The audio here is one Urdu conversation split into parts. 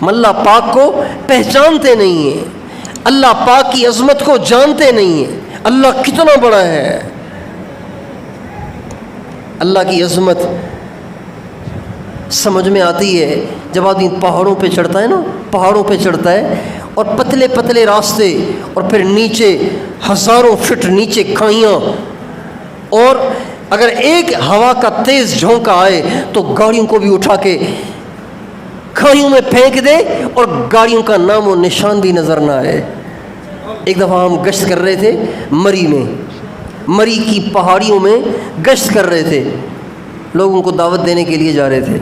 اللہ پاک کو پہچانتے نہیں ہیں، اللہ پاک کی عظمت کو جانتے نہیں ہیں، اللہ کتنا بڑا ہے۔ اللہ کی عظمت سمجھ میں آتی ہے جب آدمی پہاڑوں پہ چڑھتا ہے نا، پہاڑوں پہ چڑھتا ہے اور پتلے پتلے راستے، اور پھر نیچے ہزاروں فٹ نیچے کھائیاں، اور اگر ایک ہوا کا تیز جھونکا آئے تو گاڑیوں کو بھی اٹھا کے کھائیوں میں پھینک دے اور گاڑیوں کا نام و نشان بھی نظر نہ آئے۔ ایک دفعہ ہم گشت کر رہے تھے مری میں، مری کی پہاڑیوں میں گشت کر رہے تھے، لوگوں کو دعوت دینے کے لیے جا رہے تھے۔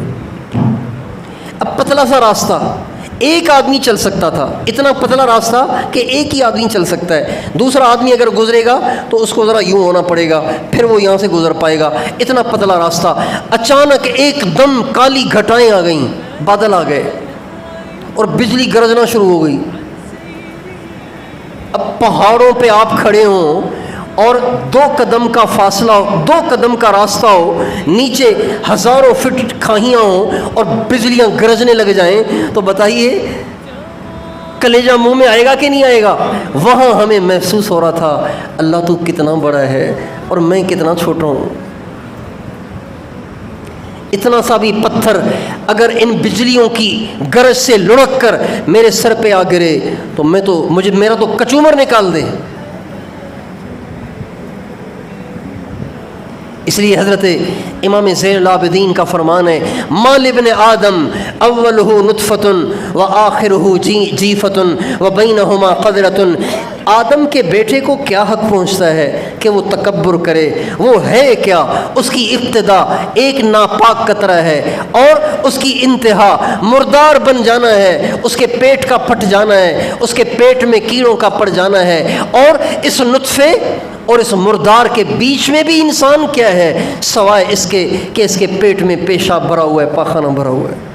اب پتلا سا راستہ، ایک آدمی چل سکتا تھا، اتنا پتلا راستہ کہ ایک ہی آدمی چل سکتا ہے، دوسرا آدمی اگر گزرے گا تو اس کو ذرا یوں ہونا پڑے گا، پھر وہ یہاں سے گزر پائے گا، اتنا پتلا راستہ۔ اچانک ایک دم کالی گھٹائیں آ گئیں، بادل آ گئے اور بجلی گرجنا شروع ہو گئی۔ اب پہاڑوں پہ آپ کھڑے ہوں اور 2 قدم کا فاصلہ، 2 قدم کا راستہ ہو، نیچے ہزاروں فٹ کھاہیاں ہوں اور بجلیاں گرجنے لگ جائیں تو بتائیے کلیجہ منہ میں آئے گا کہ نہیں آئے گا؟ وہاں ہمیں محسوس ہو رہا تھا اللہ تو کتنا بڑا ہے اور میں کتنا چھوٹا ہوں۔ اتنا سا بھی پتھر اگر ان بجلیوں کی گرج سے لڑک کر میرے سر پہ آ گرے تو میرا تو کچومر نکال دے۔ اس لیے حضرت امام زین العابدین کا فرمان ہے، مال ابن آدم اولہ نطفۃ و آخرہ جیفۃ و بینہما قدرۃ۔ آدم کے بیٹے کو کیا حق پہنچتا ہے کہ وہ تکبر کرے؟ وہ ہے کیا؟ اس کی ابتدا ایک ناپاک قطرہ ہے اور اس کی انتہا مردار بن جانا ہے، اس کے پیٹ کا پھٹ جانا ہے، اس کے پیٹ میں کیڑوں کا پڑ جانا ہے، اور اس نطفے اور اس مردار کے بیچ میں بھی انسان کیا ہے سوائے اس کے کہ اس کے پیٹ میں پیشاب بھرا ہوا ہے، پاخانہ بھرا ہوا ہے۔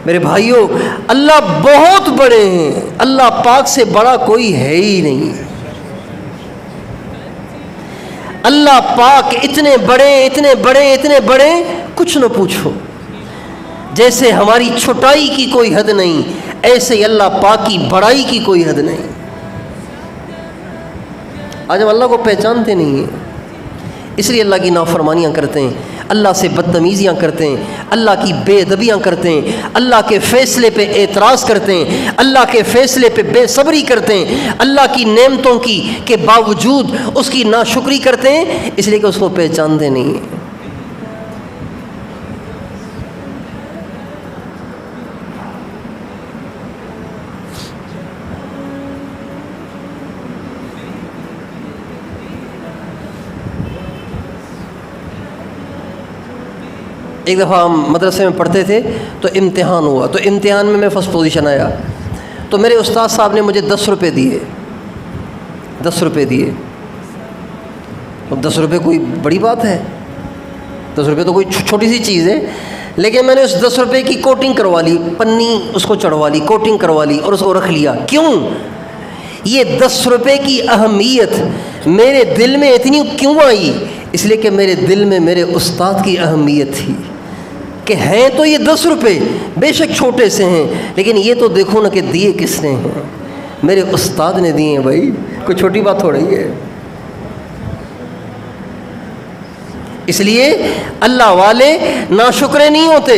میرے بھائیوں، اللہ بہت بڑے ہیں، اللہ پاک سے بڑا کوئی ہے ہی نہیں۔ اللہ پاک اتنے بڑے اتنے بڑے اتنے بڑے کچھ نہ پوچھو۔ جیسے ہماری چھوٹائی کی کوئی حد نہیں، ایسے ہی اللہ پاک کی بڑائی کی کوئی حد نہیں۔ آج ہم اللہ کو پہچانتے نہیں ہیں، اس لیے اللہ کی نافرمانیاں کرتے ہیں، اللہ سے بدتمیزیاں کرتے ہیں، اللہ کی بے ادبیاں کرتے ہیں، اللہ کے فیصلے پہ اعتراض کرتے ہیں، اللہ کے فیصلے پہ بے صبری کرتے ہیں، اللہ کی نعمتوں کی کے باوجود اس کی ناشکری کرتے ہیں، اس لیے کہ اس کو پہچانتے نہیں ہیں۔ ایک دفعہ ہم مدرسے میں پڑھتے تھے تو امتحان ہوا، تو امتحان میں میں فرسٹ پوزیشن آیا، تو میرے استاد صاحب نے مجھے 10 روپے دیے، 10 روپے دیے۔ تو 10 روپے کوئی بڑی بات ہے؟ 10 روپے تو کوئی چھوٹی سی چیز ہے، لیکن میں نے اس 10 روپے کی کوٹنگ کروا لی، پنی اس کو چڑھوا لی، کوٹنگ کروا لی اور اس کو رکھ لیا۔ کیوں؟ یہ 10 روپے کی اہمیت میرے دل میں اتنی کیوں آئی؟ اس لیے کہ میرے دل میں میرے استاد کی اہمیت تھی کہ ہیں تو یہ 10 روپے بے شک چھوٹے سے ہیں، لیکن یہ تو دیکھو نا کہ دیے کس نے ہیں، میرے استاد نے دیے ہیں۔ بھائی کوئی چھوٹی بات ہو رہی ہے؟ اس لیے اللہ والے ناشکرے نہیں ہوتے،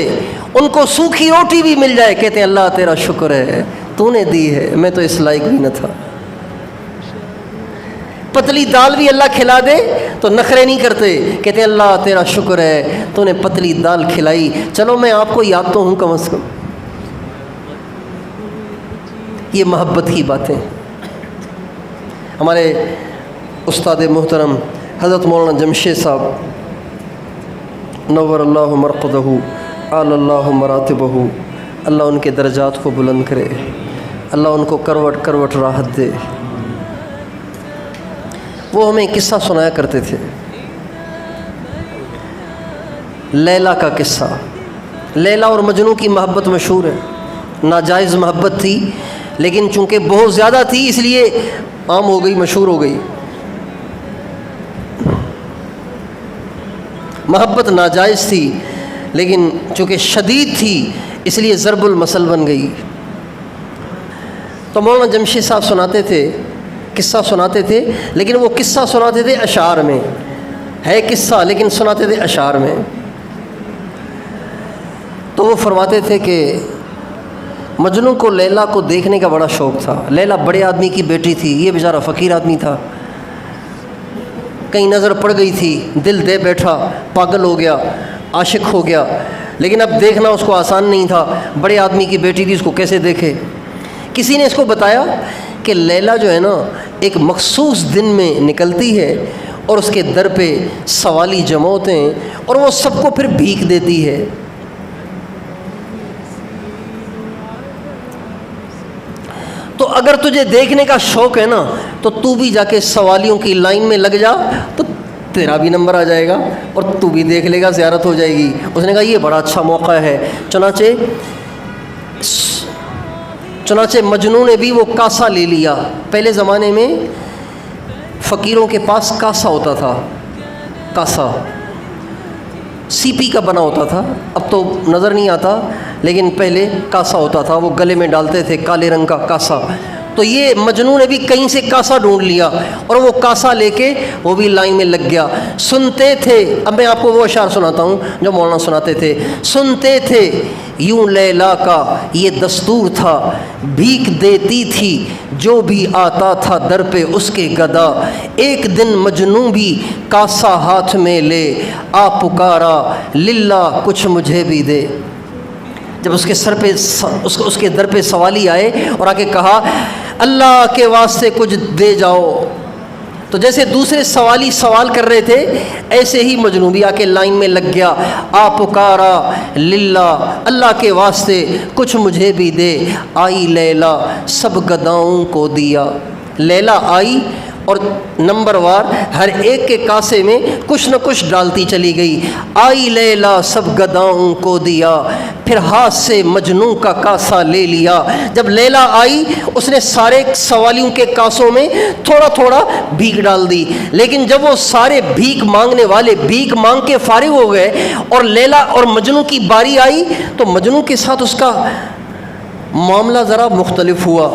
ان کو سوکھی روٹی بھی مل جائے کہتے ہیں اللہ تیرا شکر ہے، تو نے دی ہے، میں تو اس لائق بھی نہ تھا۔ پتلی دال بھی اللہ کھلا دے تو نخرے نہیں کرتے، کہتے ہیں اللہ تیرا شکر ہے تو نے پتلی دال کھلائی، چلو میں آپ کو یاد تو ہوں کم از کم۔ یہ محبت کی باتیں۔ ہمارے استاد محترم حضرت مولانا جمشید صاحب نور اللہ مرقدہ اعلی اللہ مراتبہ، اللہ ان کے درجات کو بلند کرے، اللہ ان کو کروٹ کروٹ راحت دے۔ وہ ہمیں قصہ سنایا کرتے تھے، لیلا کا قصہ۔ لیلا اور مجنوں کی محبت مشہور ہے، ناجائز محبت تھی لیکن چونکہ بہت زیادہ تھی اس لیے عام ہو گئی، مشہور ہو گئی۔ محبت ناجائز تھی لیکن چونکہ شدید تھی اس لیے ضرب المثل بن گئی۔ تو مولانا جمشید صاحب سناتے تھے، قصہ سناتے تھے، لیکن وہ قصہ سناتے تھے اشعار میں، ہے قصہ لیکن سناتے تھے اشعار میں۔ تو وہ فرماتے تھے کہ مجنوں کو لیلا کو دیکھنے کا بڑا شوق تھا۔ لیلا بڑے آدمی کی بیٹی تھی، یہ بیچارہ فقیر آدمی تھا، کہیں نظر پڑ گئی تھی، دل دے بیٹھا، پاگل ہو گیا، عاشق ہو گیا، لیکن اب دیکھنا اس کو آسان نہیں تھا، بڑے آدمی کی بیٹی تھی، اس کو کیسے دیکھے؟ کسی نے اس کو بتایا کہ لیلا جو ہے نا ایک مخصوص دن میں نکلتی ہے اور اس کے در پہ سوالی جمع ہوتے ہیں اور وہ سب کو پھر بھیک دیتی ہے۔ تو اگر تجھے دیکھنے کا شوق ہے نا تو بھی جا کے سوالیوں کی لائن میں لگ جا، تو تیرا بھی نمبر آ جائے گا اور تو بھی دیکھ لے گا، زیارت ہو جائے گی۔ اس نے کہا یہ بڑا اچھا موقع ہے۔ چنانچہ مجنوں نے بھی وہ کاسا لے لیا۔ پہلے زمانے میں فقیروں کے پاس کاسا ہوتا تھا، کاسا سی پی کا بنا ہوتا تھا، اب تو نظر نہیں آتا، لیکن پہلے کاسا ہوتا تھا، وہ گلے میں ڈالتے تھے، کالے رنگ کا کاسا۔ تو یہ مجنوں نے بھی کہیں سے کاسا ڈھونڈ لیا اور وہ کاسا لے کے وہ بھی لائن میں لگ گیا۔ سنتے تھے، اب میں آپ کو وہ اشعار سناتا ہوں جو مولانا سناتے تھے۔ سنتے تھے یوں لیلا کا یہ دستور تھا، بھیک دیتی تھی جو بھی آتا تھا در پہ اس کے گدا، ایک دن مجنوں بھی کاسا ہاتھ میں لے آ پکارا للہ کچھ مجھے بھی دے۔ جب اس کے سر پہ اس کے در پہ سوالی آئے اور آ کے کہا اللہ کے واسطے کچھ دے جاؤ، تو جیسے دوسرے سوالی سوال کر رہے تھے ایسے ہی مجنوں بھی آ کے لائن میں لگ گیا، آ پکارا للہ اللہ کے واسطے کچھ مجھے بھی دے، آئی لیلا سب گداؤں کو دیا۔ لیلا آئی اور نمبر وار ہر ایک کے کاسے میں کچھ نہ کچھ ڈالتی چلی گئی۔ آئی لیلا سب گداؤں کو دیا، پھر ہاتھ سے مجنوں کا کاسا لے لیا۔ جب لیلا آئی اس نے سارے سوالیوں کے کاسوں میں تھوڑا تھوڑا بھیک ڈال دی، لیکن جب وہ سارے بھیک مانگنے والے بھیک مانگ کے فارغ ہو گئے اور لیلا اور مجنوں کی باری آئی تو مجنوں کے ساتھ اس کا معاملہ ذرا مختلف ہوا۔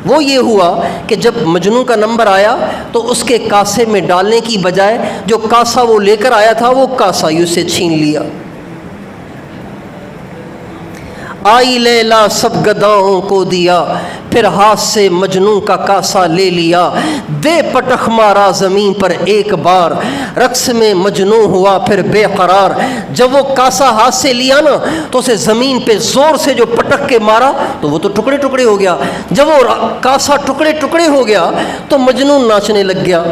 وہ یہ ہوا کہ جب مجنوں کا نمبر آیا تو اس کے کاسے میں ڈالنے کی بجائے جو کاسا وہ لے کر آیا تھا وہ کاسا ہی اسے چھین لیا۔ آئی لیلا سب گداؤں کو دیا، پھر ہاتھ سے مجنوں کا کاسا لے لیا، دے پٹخ مارا زمین پر ایک بار، رقص میں مجنوں ہوا پھر بے قرار۔ جب وہ کاسا ہاتھ سے لیا نا تو اسے زمین پہ زور سے جو پٹک کے مارا تو وہ تو ٹکڑے ٹکڑے ہو گیا۔ جب وہ کاسا ٹکڑے ٹکڑے ہو گیا تو مجنون ناچنے لگ گیا،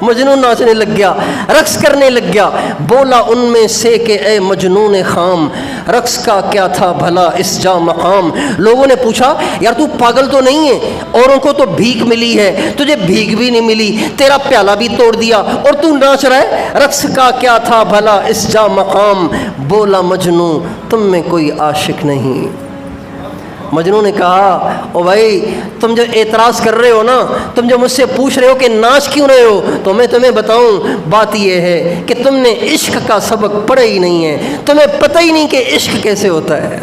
مجنون ناچنے لگ گیا، رقص کرنے لگ گیا۔ بولا ان میں سے کہ اے مجنون خام، رقص کا کیا تھا بھلا اس جا مقام۔ لوگوں نے پوچھا یار تو پاگل تو نہیں ہے، اوروں کو تو بھیک ملی ہے، تجھے بھیک بھی نہیں ملی، تیرا پیالہ بھی توڑ دیا اور تو ناچ رہا ہے، رقص کا کیا تھا بھلا اس جا مقام۔ بولا مجنوں تم میں کوئی عاشق نہیں۔ مجنوں نے کہا او بھائی تم جو اعتراض کر رہے ہو نا، تم جو مجھ سے پوچھ رہے ہو کہ ناچ کیوں رہے ہو، تو میں تمہیں بتاؤں بات یہ ہے کہ تم نے عشق کا سبق پڑھا ہی نہیں ہے، تمہیں پتہ ہی نہیں کہ عشق کیسے ہوتا ہے۔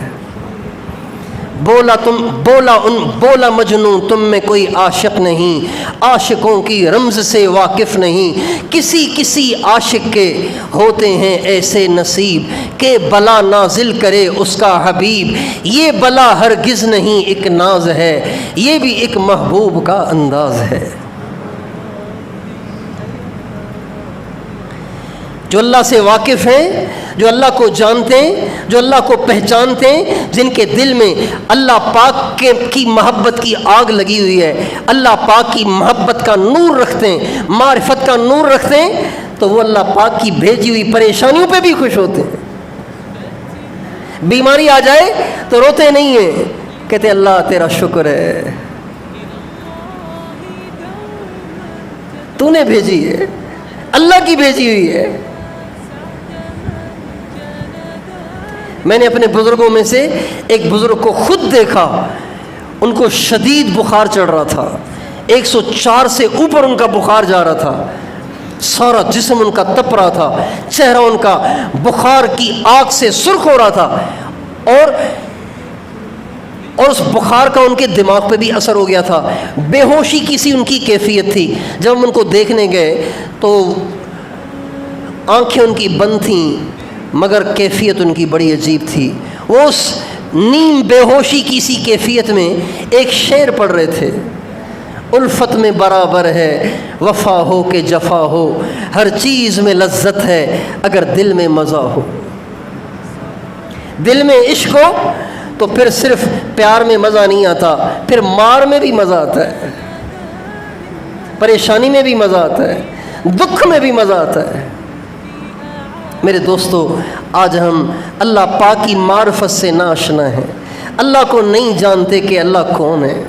بولا مجنوں تم میں کوئی عاشق نہیں، عاشقوں کی رمز سے واقف نہیں، کسی کسی عاشق کے ہوتے ہیں ایسے نصیب کہ بلا نازل کرے اس کا حبیب، یہ بلا ہرگز نہیں ایک ناز ہے، یہ بھی ایک محبوب کا انداز ہے۔ جو اللہ سے واقف ہیں، جو اللہ کو جانتے ہیں، جو اللہ کو پہچانتے ہیں، جن کے دل میں اللہ پاک کی محبت کی آگ لگی ہوئی ہے، اللہ پاک کی محبت کا نور رکھتے ہیں، معرفت کا نور رکھتے ہیں، تو وہ اللہ پاک کی بھیجی ہوئی پریشانیوں پہ بھی خوش ہوتے ہیں۔ بیماری آ جائے تو روتے نہیں ہیں، کہتے اللہ تیرا شکر ہے تو نے بھیجی ہے، اللہ کی بھیجی ہوئی ہے۔ میں نے اپنے بزرگوں میں سے ایک بزرگ کو خود دیکھا، ان کو شدید بخار چڑھ رہا تھا، 104 سے اوپر ان کا بخار جا رہا تھا، سارا جسم ان کا تپ رہا تھا، چہرہ ان کا بخار کی آگ سے سرخ ہو رہا تھا، اور اس بخار کا ان کے دماغ پہ بھی اثر ہو گیا تھا، بے ہوشی کی سی ان کی کیفیت تھی۔ جب ہم ان کو دیکھنے گئے تو آنکھیں ان کی بند تھیں مگر کیفیت ان کی بڑی عجیب تھی۔ وہ اس نیم بے ہوشی کی سی کیفیت میں ایک شعر پڑھ رہے تھے، الفت میں برابر ہے وفا ہو کہ جفا ہو، ہر چیز میں لذت ہے اگر دل میں مزہ ہو۔ دل میں عشق ہو تو پھر صرف پیار میں مزہ نہیں آتا، پھر مار میں بھی مزہ آتا ہے، پریشانی میں بھی مزہ آتا ہے، دکھ میں بھی مزہ آتا ہے۔ میرے دوستو، آج ہم اللہ پاک کی معرفت سے ناآشنا ہیں، اللہ کو نہیں جانتے کہ اللہ کون ہے۔